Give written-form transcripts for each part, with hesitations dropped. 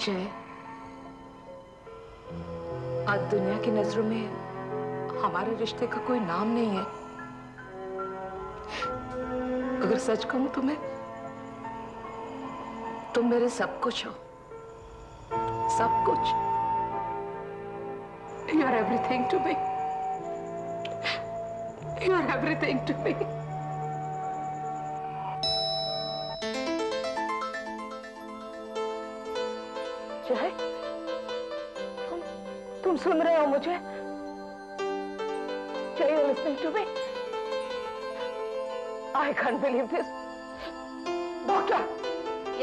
जय, आज दुनिया की नजरों में हमारे रिश्ते का कोई नाम नहीं है। अगर सच कहूं तुम्हें, तुम मेरे सब कुछ हो, सब कुछ। You are everything to me. You are everything to me. जय, तुम सुन रहे हो मुझे? Jay, you listening to me? I can't believe this. Doctor.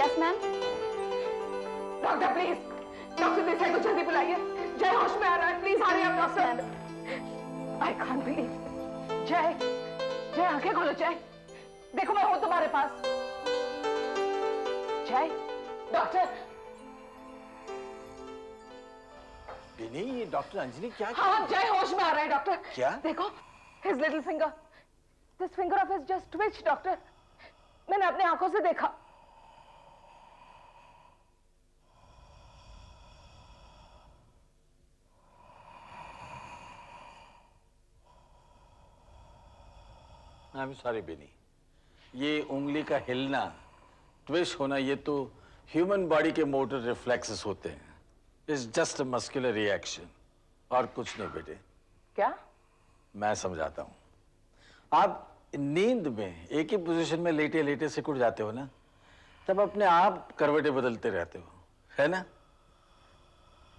Yes, ma'am. Doctor, please. Doctor Desai को जल्दी बुलाइए। जय होश में आ रहा है। Please hurry up doctor. I can't believe. जय, जय आंखें खोलो जय। देखो मैं हूं तुम्हारे पास। जय, डॉक्टर। नहीं, डॉक्टर अंजलि क्या? हाँ, जय होश में आ रहा है डॉक्टर। क्या? देखो, his little finger, this finger of his just twitched doctor. मैंने अपने आंखों से देखा। आई एम सॉरी बेनी, ये उंगली का हिलना, ट्विस्ट होना, ये तो ह्यूमन बॉडी के मोटर रिफ्लेक्सेस होते हैं। It's just a muscular reaction, और कुछ नहीं बेटे। क्या? मैं समझाता हूँ। आप नींद में एक ही पोजीशन में लेटे लेटे सिकुड़ जाते हो ना, तब अपने आप करवटें बदलते रहते हो, है ना?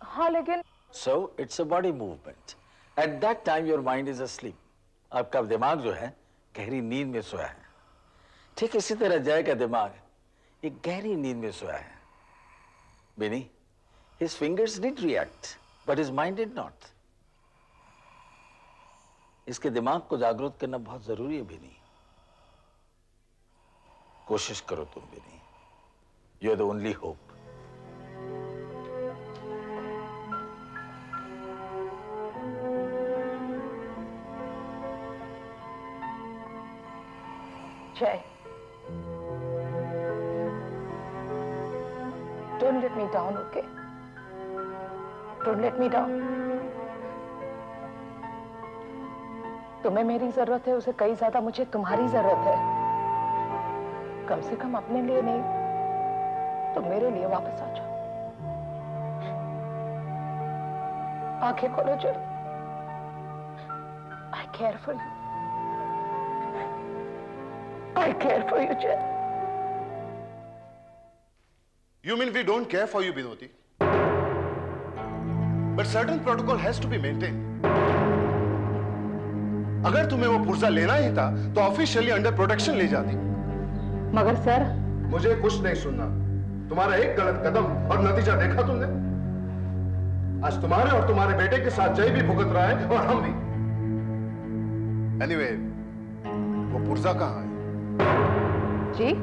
हाँ, लेकिन so it's a body movement. At that time your mind is asleep. आपका दिमाग जो है गहरी नींद में सोया है। ठीक इसी तरह जय का दिमाग एक गहरी नींद में सोया है। Beni, his fingers did react, but his mind did not. इसके दिमाग को जागरूक करना बहुत जरूरी है बेनी। कोशिश करो तुम Beni. You are the only hope. जय, don't let me down, okay? Don't let me down. तुम्हें मेरी जरूरत है, उसे कई ज्यादा मुझे तुम्हारी जरूरत है। कम से कम अपने लिए नहीं तो मेरे लिए वापस आ जाओ। आंखें खोलो जो। I care for you. I care for you, Jay. You mean we don't care for you, Binoti? But certain protocol has to be maintained. अगर तुम्हें वो पुर्जा लेना ही था तो ऑफिशियली अंडर प्रोटेक्शन ले जाती। मगर सर, मुझे कुछ नहीं सुनना। तुम्हारा एक गलत कदम और नतीजा देखा तुमने। आज तुम्हारे और तुम्हारे बेटे के साथ जय भी भुगत रहा है और हम भी। Anyway, वो पुर्जा कहाँ है? जी?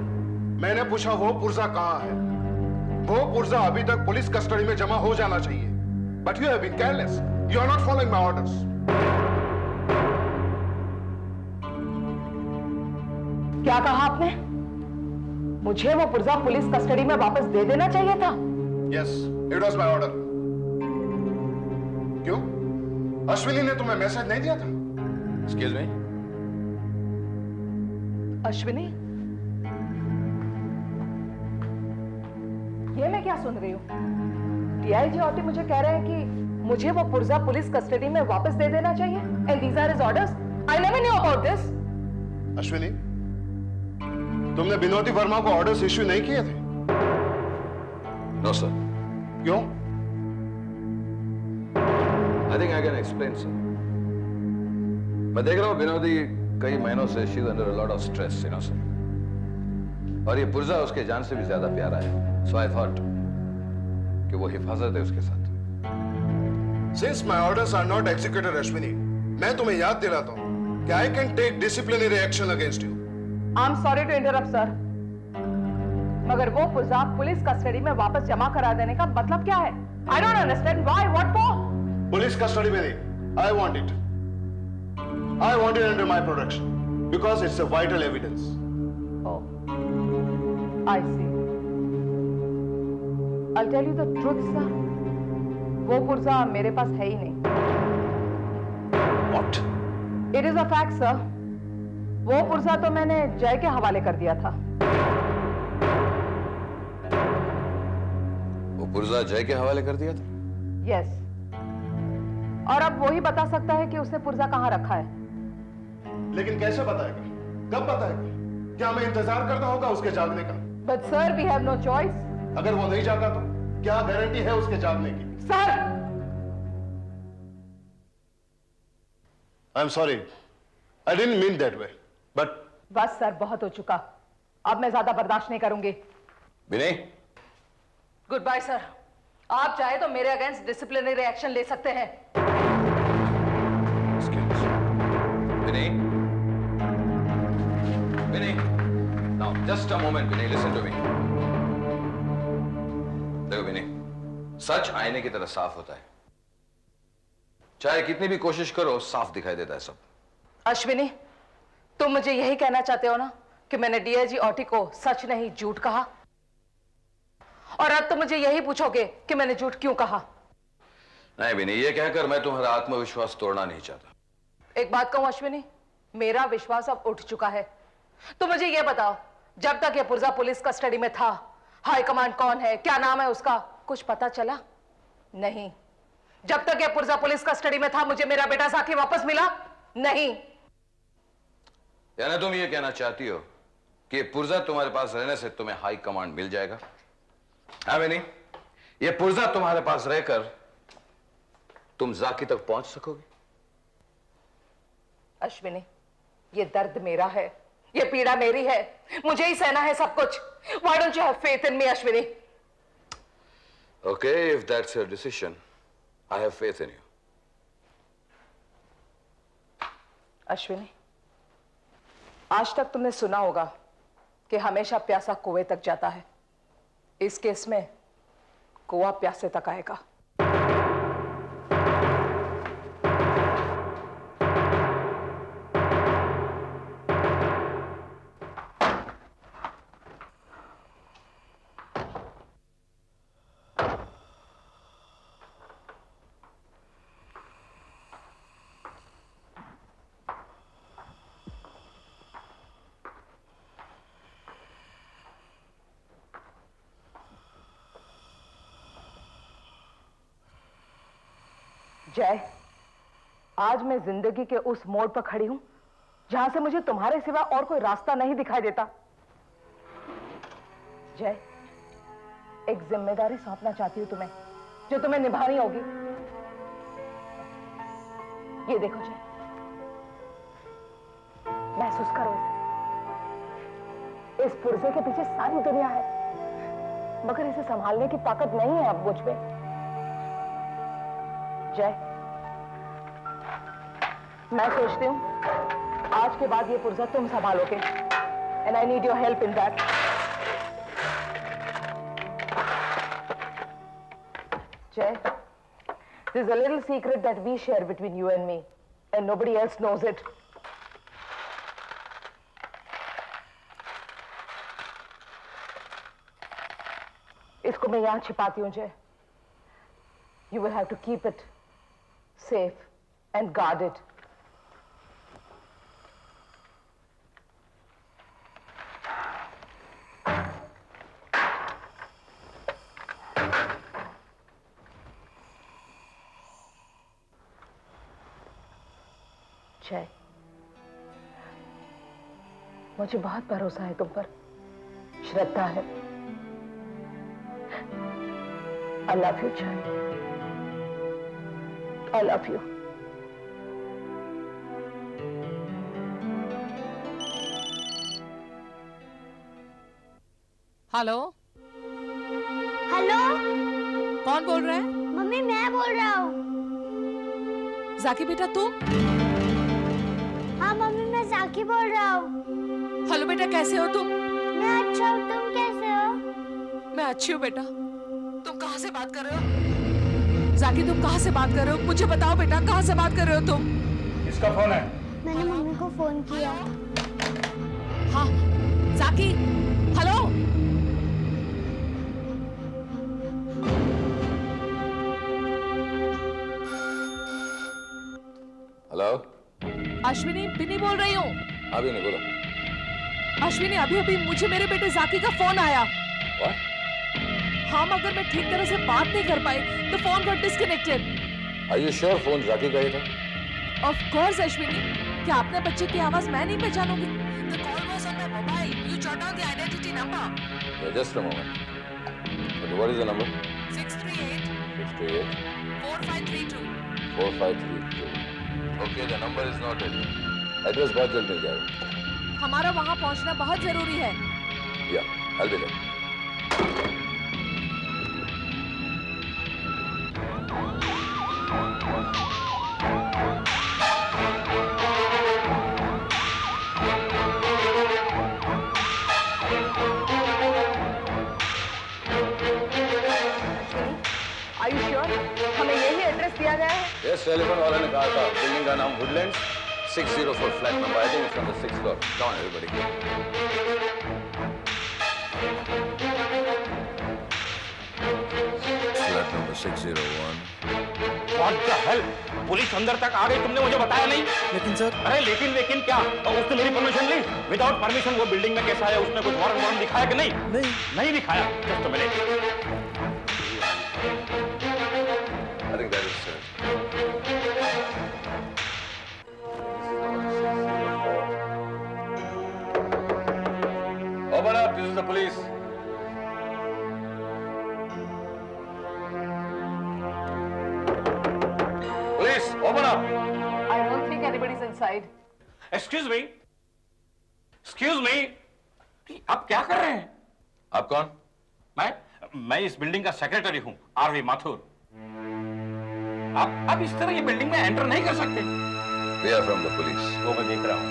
मैंने पूछा वो पुर्जा कहाँ है? वो पुर्जा अभी तक पुलिस कस्टडी में जमा हो जाना चाहिए। But you have been careless. You are not following my orders. क्या कहा आपने? मुझे वो पुर्जा पुलिस कस्टडी में वापस दे देना चाहिए था। Yes, it was my order. क्यों? अश्विनी ने तुम्हें मैसेज नहीं दिया था? Excuse me? अश्विनी? ये मैं क्या सुन रही हूँ? डीआईजी ऑटी मुझे कह रहे हैं कि मुझे वो पुर्जा पुलिस कस्टडी में वापस दे देना चाहिए। And these are his orders. I never knew about this. Ashwini, तुमने बिनोदी वर्मा को ऑर्डर्स इश्यू नहीं किए थे? No, sir. क्यों? I think I can explain, sir. मैं देख रहा हूँ बिनोदी कई महीनों से she's under a lot of stress, you know, sir. और ये पुर्जा उसके जान से भी ज्यादा प्यारा है। So I thought कि वो हिफाजत है उसके साथ। Since my orders are not executed, Ashwini, मैं तुम्हें याद दिलाता हूँ कि I can take disciplinary action against you. I'm sorry to interrupt, sir. मगर वो पुर्जा पुलिस कस्टडी में वापस जमा करा देने का मतलब क्या है? I don't understand why, what for? Police custody में नहीं, I want it. I want it under my protection because it's a vital evidence. Oh, I see. I'll tell you the truth, sir. वो पुर्जा मेरे पास है ही नहीं. What? It is a fact, sir. वो पुर्जा तो मैंने जय के हवाले कर दिया था. वो पुर्जा जय के हवाले कर दिया था? Yes. और अब वो ही बता सकता है कि उसने पुर्जा कहाँ रखा है. लेकिन कैसे बताएगा? कब बताएगा? क्या हमें इंतजार करना होगा उसके जागने का? But sir, we have no choice. अगर वो नहीं जागा तो क्या गारंटी है उसके जागने की? Sir! I'm sorry. I didn't mean that way. But बस सर, बहुत हो चुका. अब मैं ज्यादा बर्दाश्त नहीं करूंगी. विनय, गुड बाय सर. आप चाहे तो मेरे अगेंस्ट डिसिप्लिनरी एक्शन ले सकते हैं. विनय, विनय, now just a moment, Vinay, listen to me. देखो विनय, सच आईने की तरह साफ होता है. चाहे कितनी भी कोशिश करो, साफ दिखाई देता है सब. अश्विनी, तुम मुझे यही कहना चाहते हो ना कि मैंने डीआईजी ऑटी को सच नहीं झूठ कहा? और अब तुम मुझे यही पूछोगे कि मैंने झूठ क्यों कहा? नहीं विनय, ये कहकर मैं तुम्हारा आत्मविश्वास तोड़ना नहीं चाहता. एक बात कहूं अश्विनी, मेरा विश्वास अब उठ चुका है. तो मुझे यह बताओ, जब तक ये पुर्जा पुलिस कस्टडी में था, हाई कमांड कौन है, क्या नाम है उसका, कुछ पता चला? नहीं. जब तक ये पुर्जा पुलिस कस्टडी में था, मुझे मेरा बेटा जाकी वापस मिला? नहीं. यानी तुम ये कहना चाहती हो कि ये पुर्जा तुम्हारे पास रहने से तुम्हें हाई कमांड मिल जाएगा? हाँ विनय, ये पुर्जा तुम्हारे पास रहकर तुम जाकी तक पहुंच सकोगे? अश्विनी, ये दर्द मेरा है, ये पीड़ा मेरी है, मुझे ही सहना है सब कुछ. Why don't you have faith in me, Ashwini? Okay, if that's your decision, I have faith in you. Ashwini, आज तक तुमने सुना होगा कि हमेशा प्यासा कुएं तक जाता है. इस केस में कुआं प्यासे तक आएगा. जय, आज मैं जिंदगी के उस मोड़ पर खड़ी हूं जहां से मुझे तुम्हारे सिवा और कोई रास्ता नहीं दिखाई देता. जय, एक जिम्मेदारी सौंपना चाहती हूं तुम्हें, जो तुम्हें निभानी होगी. ये देखो जय, महसूस करो इसे. इस पुर्जे के पीछे सारी दुनिया है, मगर इसे संभालने की ताकत नहीं है अब मुझ में. जय, मैं सोचती हूं आज के बाद ये पुर्जा तुम संभालोगे, and I need your help in that. Jay, there's a little secret that we share between you and me, and nobody else knows it. इसको मैं यहां छिपाती हूं जय. You will have to keep it safe and guarded. जय, मुझे बहुत भरोसा है तुम पर, श्रद्धा है. I love you, Jay. I love you. Hello, hello कौन बोल रहा है? मम्मी, मैं बोल रहा हूँ. जाकी बेटा तुम? हाँ मम्मी, मैं जाकी बोल रहा हूँ. हेलो बेटा, कैसे हो तुम? मैं अच्छा हूँ, तुम कैसे हो? मैं अच्छी हूँ बेटा. तुम कहाँ से बात कर रहे हो? जाकी, तुम कहाँ से बात कर रहे हो? मुझे बताओ बेटा, कहाँ से बात कर रहे हो तुम? किसका फोन है? मैंने मम्मी को फोन किया. हाँ, जाकी, हेलो. हेलो, अश्विनी, बिनी बोल रही हूँ। अभी नहीं बोलो। अश्विनी, अभी अभी मुझे मेरे बेटे जाकी का फोन आया। What? हाँ, मगर मैं ठीक तरह से बात नहीं कर पाई। The phone got disconnected. Are you sure phone जाकी का ही था? Of course, Ashwini. क्या अपने बच्चे की आवाज मैं नहीं पहचानूंगी? The call was on my mobile. You jot down the identity number. Yeah, just a moment. Okay, what is the number? 638 638 4532. 4532. Okay, the number is noted. Address बहुत जल्द मिल जाएगा. हमारा वहाँ पहुँचना बहुत जरूरी है। Yeah, I'll be there. Are you sure? हमें यही एड्रेस दिया गया है? Yes, टेलीफोन वाले ने कहा था. बिल्डिंग का नाम Woodlands 604 flat number. I think it's on the 6th floor. Come on, everybody. Flat number 601. What the hell? Police अंदर तक आ गई, तुमने मुझे बताया नहीं? लेकिन सर, अरे लेकिन क्या? उसने मेरी परमिशन ली? विदाउट परमिशन वो बिल्डिंग में कैसा है? उसने कुछ वारंट दिखाया कि नहीं? नहीं दिखाया। Just a minute. I think that is it. Open up, this is the police. Police, open up. I don't think anybody's inside. Excuse me. Excuse me. आप क्या कर रहे हैं? आप कौन? मैं इस बिल्डिंग का सेक्रेटरी हूँ, आरवी माथुर। आप इस तरह ये बिल्डिंग में एंटर नहीं कर सकते। We are from the police. वो मैं देख रहा हूँ।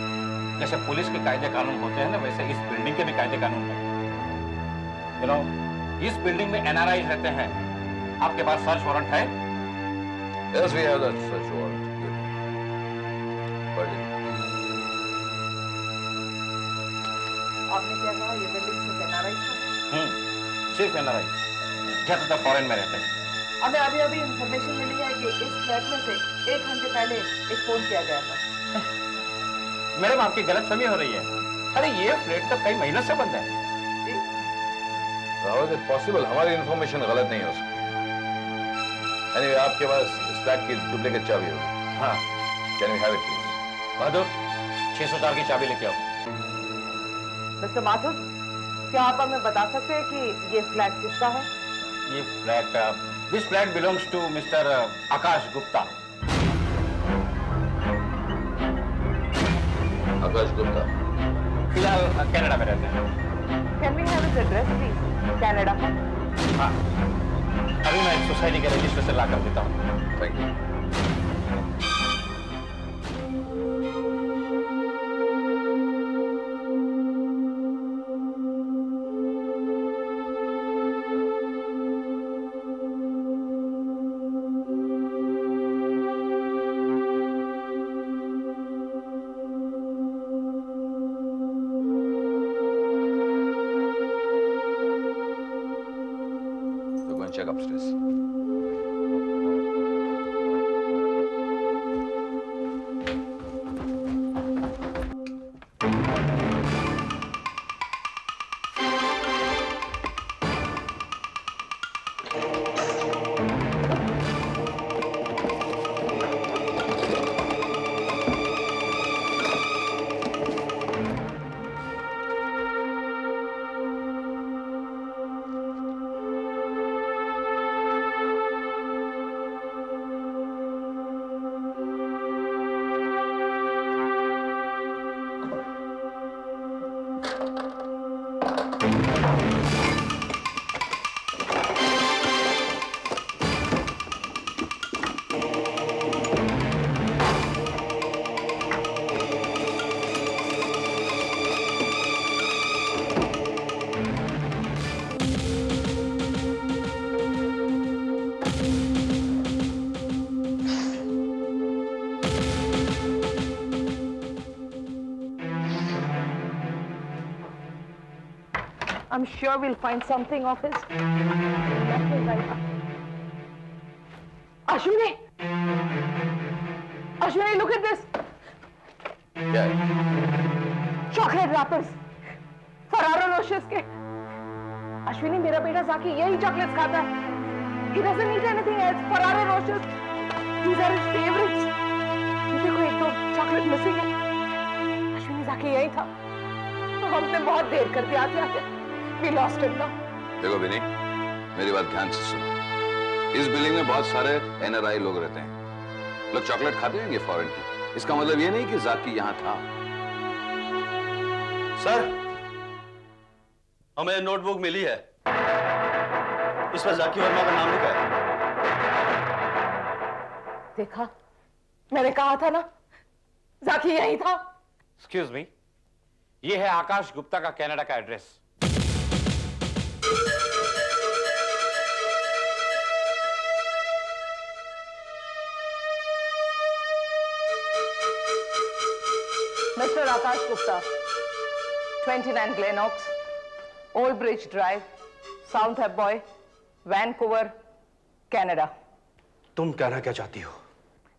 जैसे पुलिस के कायदे कानून होते हैं ना, वैसे इस बिल्डिंग के भी कायदे कानून हैं। You know, इस बिल्डिंग में NRIs रहते हैं। आपके पास सर्च वारंट है? Yes, we have that search warrant. Good. Pardon. आपने क्या कहा? ये बिल्डिंग सिर्फ NRIs का है? सिर्फ NRI। ज्यादातर फॉरेन में रहते हैं। हमें अभी इंफॉर्मेशन मिली है कि इस फ्लैट में से 1 घंटे पहले एक फोन किया गया था। मैडम, आपकी गलतफहमी हो रही है। अरे ये फ्लैट तो कई महीनों से बंद है। How is it possible? हमारी इन्फॉर्मेशन गलत नहीं हो सकती। Anyway, आपके पास इस फ्लैट की डुप्लीकेट चाबी होगी। हाँ। Can we have it, please? बहादुर, 604 की चाबी लेके आओ। मिस्टर माथुर, क्या आप हमें बता सकते हैं कि ये फ्लैट किसका है? ये flat this flat belongs to mister Akash Gupta. Akash Gupta. फिलहाल कनाडा में रहते हैं। Can we have his address, please? Canada का? हाँ, अभी मैं सोसाइटी के रजिस्टर से ला कर देता हूँ। Thank you. So go and check upstairs. I'm sure we'll find something of his. Ashwini! Ashwini, look at this. क्या है? चॉकलेट रैपर्स, फरारो रोशेस के। अश्विनी, मेरा बेटा जाकी यही चॉकलेट्स खाता है। He doesn't eat anything else. फरारो रोशेस, these are his favorites. ये देखो, एक दो चॉकलेट मिसिंग है। अश्विनी, जाकी यही था। तो हमने बहुत देर कर दिया आते। We lost him now. देखो विनी, मेरी बात ध्यान से सुनो। इस बिल्डिंग में बहुत सारे एनआरआई लोग रहते हैं। लोग चॉकलेट खाते होंगे फॉरेन की। इसका मतलब ये नहीं कि जाकी यहाँ था। सर, हमें नोटबुक मिली है। इस पर जाकी वर्मा का नाम लिखा है। देखा, मैंने कहा था ना, जाकी यही था। एक्सक्यूज मी, ये है आकाश गुप्ता का कनाडा का address. Mr. Akash Gupta, 29 Glen Oaks, Old Bridge Drive, South Boy, Vancouver, Canada. तुम कहना क्या चाहती हो?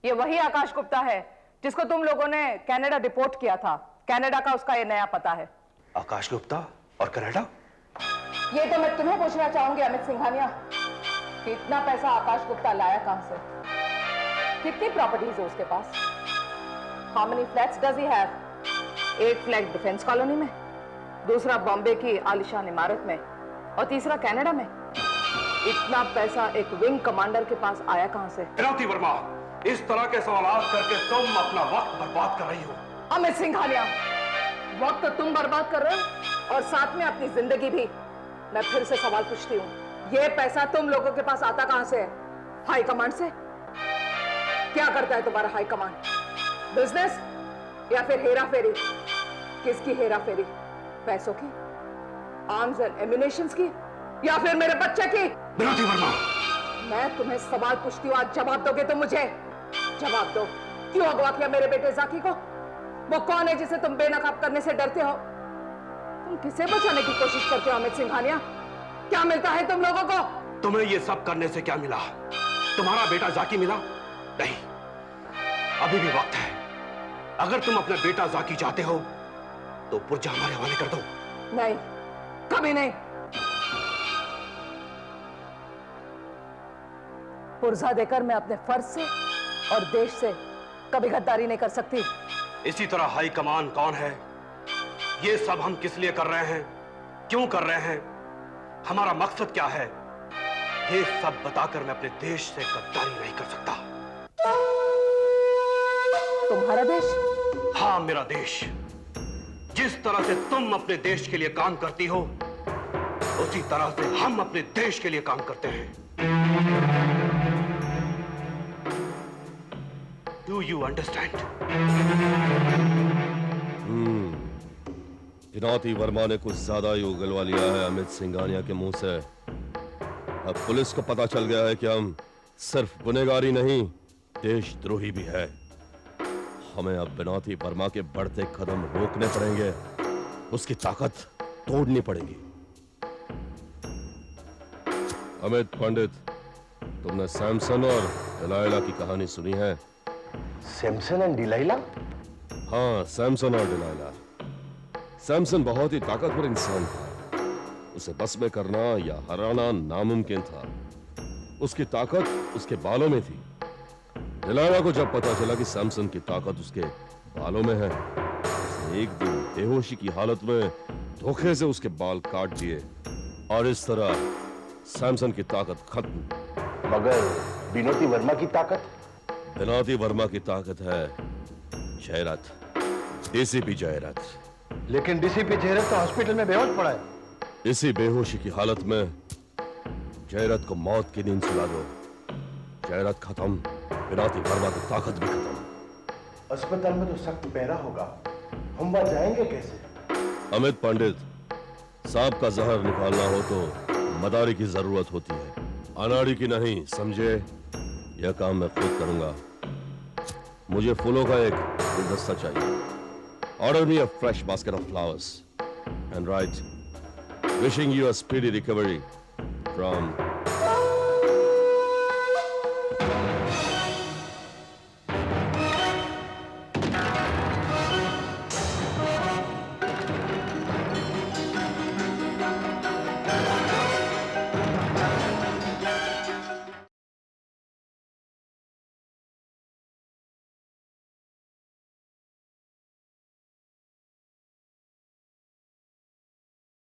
ये वही आकाश गुप्ता है जिसको तुम लोगों ने कनाडा डिपोर्ट किया था। कनाडा का उसका ये नया पता है। आकाश गुप्ता और कनाडा? ये तो मैं तुम्हें पूछना चाहूंगी अमित सिंघानिया कि इतना पैसा आकाश गुप्ता लाया कहां से? कितनी प्रॉपर्टीज है उसके पास? How many flats does he have? 8 flat Defence Colony में, दूसरा बॉम्बे की आलिशान इमारत में और तीसरा कनाडा में। इतना पैसा एक विंग कमांडर के पास आया कहां से? विनोदी वर्मा, इस तरह के सवाल करके तुम अपना वक्त बर्बाद कर रही हो। अमित सिंघानिया, वक्त तो तुम बर्बाद कर रहे हो और साथ में अपनी जिंदगी भी। मैं फिर से सवाल पूछती हूँ, ये पैसा तुम लोगों के पास आता कहां से है? हाई कमांड से? क्या करता है तुम्हारा हाई कमांड? बिजनेस या फिर हेरा फेरी? किसकी हेरा फेरी? पैसों की, आर्म्स एंड एम्युनिशंस की, या फिर मेरे बच्चे की? विनोदी वर्मा, मैं तुम्हें सवाल पूछती हूँ, आज जवाब दोगे तो मुझे जवाब दो। क्यों अगवा किया मेरे बेटे जाकी को? वो कौन है जिसे तुम बेनकाब करने से डरते हो? तुम किसे बचाने की कोशिश करते हो अमित सिंघानिया? क्या मिलता है तुम लोगों को? तुम्हें ये सब करने से क्या मिला? तुम्हारा बेटा जाकी मिला? नहीं, अभी भी वक्त है। अगर तुम अपना बेटा जाकी चाहते हो तो पुर्जा हमारे हवाले कर दो। नहीं, कभी नहीं। पुर्जा देकर मैं अपने फर्ज से और देश से कभी गद्दारी नहीं कर सकती। इसी तरह हाई कमान कौन है, ये सब हम किस लिए कर रहे हैं, क्यों कर रहे हैं, हमारा मकसद क्या है, ये सब बताकर मैं अपने देश से गद्दारी नहीं कर सकता। तुम्हारा देश? हाँ, मेरा देश। जिस तरह से तुम अपने देश के लिए काम करती हो, उसी तरह से हम अपने देश के लिए काम करते हैं। Do you understand? विनोदी वर्मा ने कुछ ज्यादा ही उगलवा लिया है अमित सिंघानिया के मुंह से। अब पुलिस को पता चल गया है कि हम सिर्फ गुनहगारी नहीं, देशद्रोही भी है। हमें अब विनोदी वर्मा के बढ़ते कदम रोकने पड़ेंगे, उसकी ताकत तोड़नी पड़ेगी। अमित पंडित, तुमने सैमसन और डिलाइला की कहानी सुनी है? Samson and Delilah? हाँ, सैमसन और डिलाइला। सैमसन बहुत ही ताकतवर इंसान था। उसे बस में करना या हराना नामुमकिन था। उसकी ताकत उसके बालों में थी। डिलाइला को जब पता चला कि सैमसन की ताकत उसके बालों में है, उसने एक दिन बेहोशी की हालत में धोखे से उसके बाल काट दिए और इस तरह सैमसन की ताकत खत्म। मगर विनोदी वर्मा की ताकत? विनोदी वर्मा की ताकत है जयरथ, डीसीपी जयरथ। लेकिन डीसीपी जयरथ तो हॉस्पिटल में बेहोश पड़ा है। इसी बेहोशी की हालत में जयरथ को मौत की नींद सुला दो। जयरथ खत्म, विनोदी वर्मा की ताकत भी खत्म। अस्पताल में तो सख्त पहरा होगा, हम वहां जाएंगे कैसे? अमित पंडित, सांप का जहर निकालना हो तो मदारी की जरूरत होती है, अनाड़ी की नहीं, समझे? यह काम मैं खुद करूंगा। मुझे फूलों का एक गुलदस्ता चाहिए। Order me a fresh basket of flowers and write, wishing you a speedy recovery from